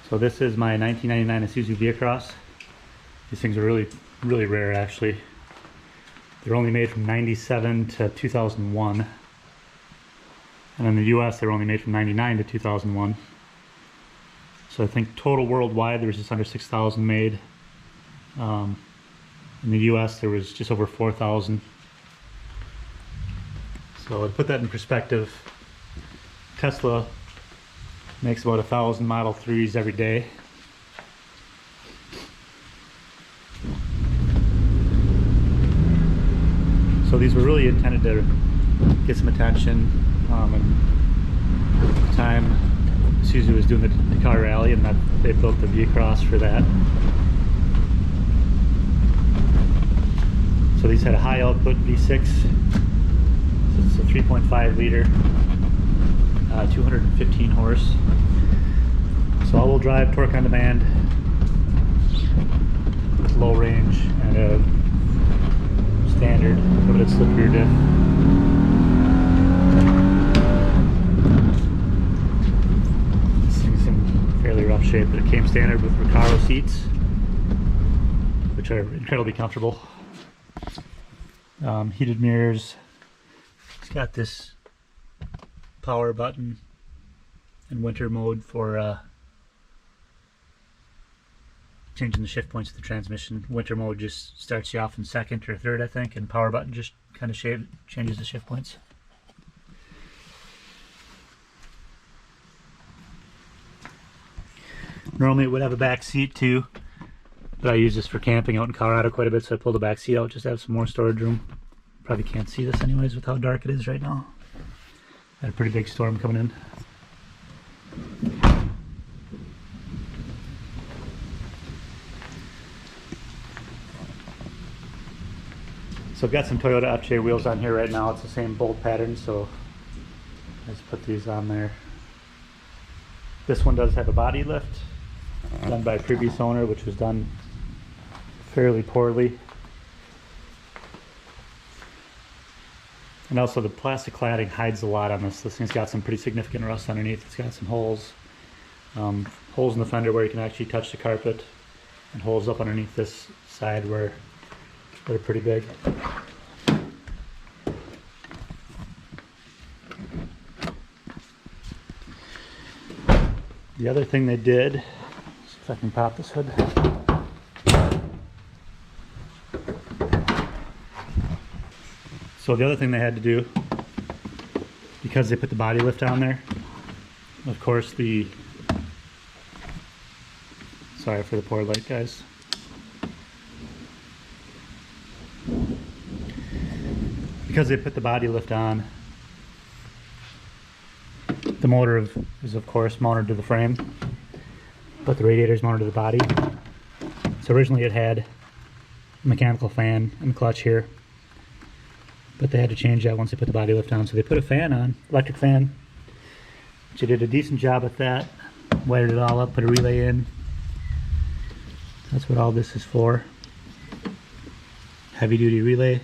So this is my 1999 Isuzu Vehicross. These things are really rare actually. They're only made from 97 to 2001. And in the US they were only made from 99 to 2001. So I think total worldwide there was just under 6,000 made. In the US there was just over 4,000. So to put that in perspective, Tesla makes about 1,000 Model 3s every day. So these were really intended to get some attention. And at the time, Isuzu was doing the car rally, and that they built the Vehicross for that. So these had a high output V6. So it's a 3.5 liter. 215 horse. So all-wheel drive, torque on demand, with low range and a standard limited slip rear diff. This thing's in fairly rough shape, but it came standard with Recaro seats, which are incredibly comfortable. Heated mirrors. It's got this power button and winter mode for changing the shift points of the transmission. Winter mode just starts you off in second or third, I think, and power button just kind of changes the shift points. Normally it would have a back seat too, but I use this for camping out in Colorado quite a bit, so I pulled the back seat out just to have some more storage room. Probably can't see this anyways with how dark it is right now. Had a pretty big storm coming in. So I've got some Toyota FJ wheels on here right now. It's the same bolt pattern, so I just put these on there. This one does have a body lift done by a previous owner, which was done fairly poorly. And also the plastic cladding hides a lot on this. This thing's got some pretty significant rust underneath. It's got some holes. Holes in the fender where you can actually touch the carpet, and holes up underneath this side where they're pretty big. The other thing they did, see if I can pop this hood. So the other thing they had to do, because they put the body lift on there, of course sorry for the poor light, guys. Because they put the body lift on, the motor is of course mounted to the frame, but the radiator is mounted to the body. So originally it had a mechanical fan and clutch here, but they had to change that once they put the body lift on. So they put a fan on, electric fan, which they did a decent job with that. Wired it all up, put a relay in. That's what all this is for. Heavy duty relay.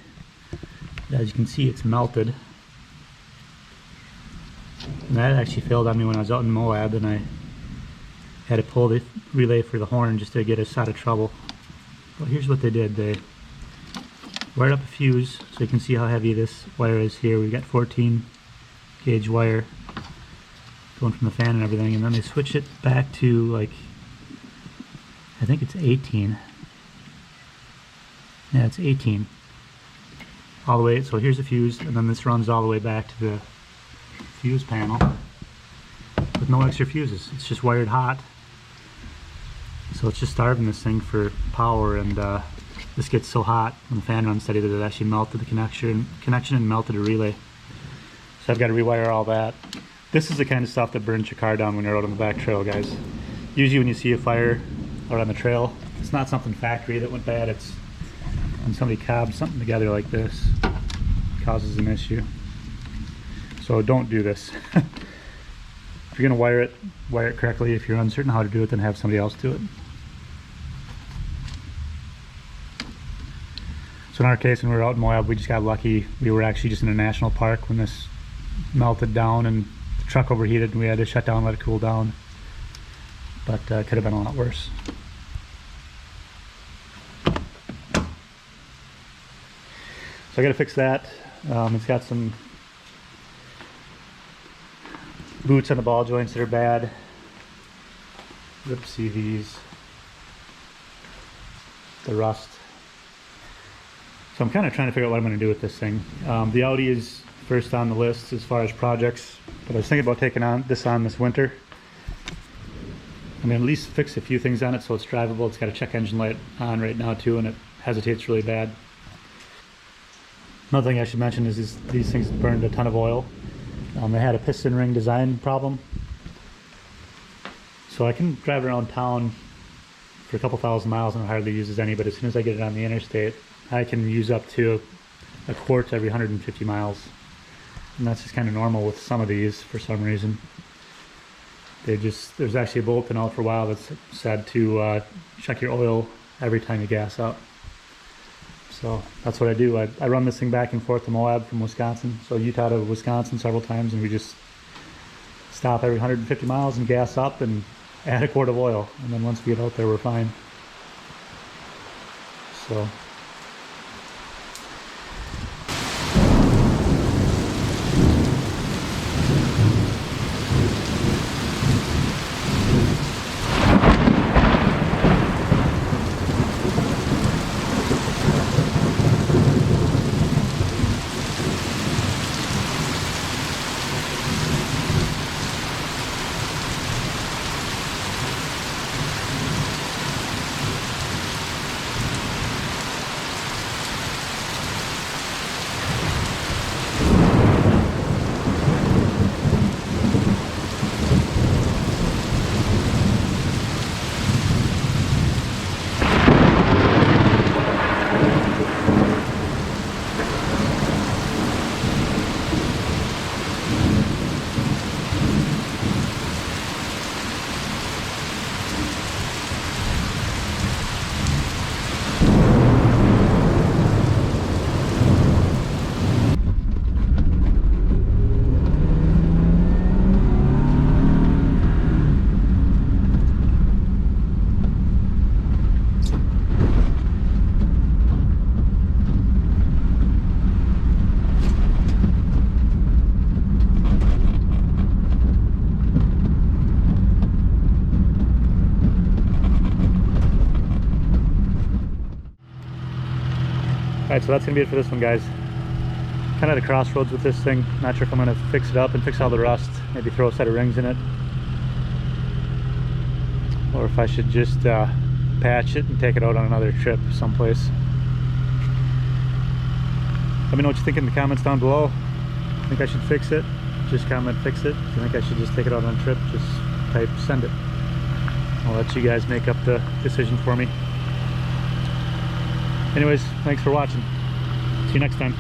As you can see, it's melted. And that actually failed on me when I was out in Moab, and I had to pull the relay for the horn just to get us out of trouble. Well, here's what they did. They wired up a fuse, so you can see how heavy this wire is here. We've got 14 gauge wire going from the fan and everything, and then they switch it back to, like, I think it's 18. Yeah, it's 18. All the way, so here's the fuse, and then this runs all the way back to the fuse panel with no extra fuses. It's just wired hot. So it's just starving this thing for power, and this gets so hot when the fan runs steady that it actually melted the connection and melted a relay. So I've got to rewire all that. This is the kind of stuff that burns your car down when you're out on the back trail, guys. Usually when you see a fire out on the trail, it's not something factory that went bad. It's when somebody cobs something together like this, it causes an issue. So don't do this. If you're going to wire it correctly. If you're uncertain how to do it, then have somebody else do it. So in our case, when we were out in Moab, we just got lucky. We were actually just in a national park when this melted down and the truck overheated, and we had to shut down, let it cool down. but could have been a lot worse. So I got to fix that. It's got some boots on the ball joints that are bad. Ripped CVs. The rust. So I'm kind of trying to figure out what I'm going to do with this thing. The Audi is first on the list as far as projects, but I was thinking about taking this winter. I'm going to at least fix a few things on it so it's drivable. It's got a check engine light on right now too, and it hesitates really bad. Another thing I should mention is these things burned a ton of oil. They had a piston ring design problem. So I can drive around town for a couple thousand miles and it hardly uses any, but as soon as I get it on the interstate, I can use up to a quart every 150 miles. And that's just kind of normal with some of these for some reason. There's actually a bulletin out for a while that's said to check your oil every time you gas up. So that's what I do. I run this thing back and forth to Moab from Wisconsin. So Utah to Wisconsin several times, and we just stop every 150 miles and gas up and add a quart of oil. And then once we get out there, we're fine. So alright, so that's going to be it for this one, guys. Kind of at a crossroads with this thing. Not sure if I'm going to fix it up and fix all the rust. Maybe throw a set of rings in it. Or if I should just patch it and take it out on another trip someplace. Let me know what you think in the comments down below. Think I should fix it? Just comment fix it. If you think I should just take it out on a trip, just type send it. I'll let you guys make up the decision for me. Anyways, thanks for watching. See you next time.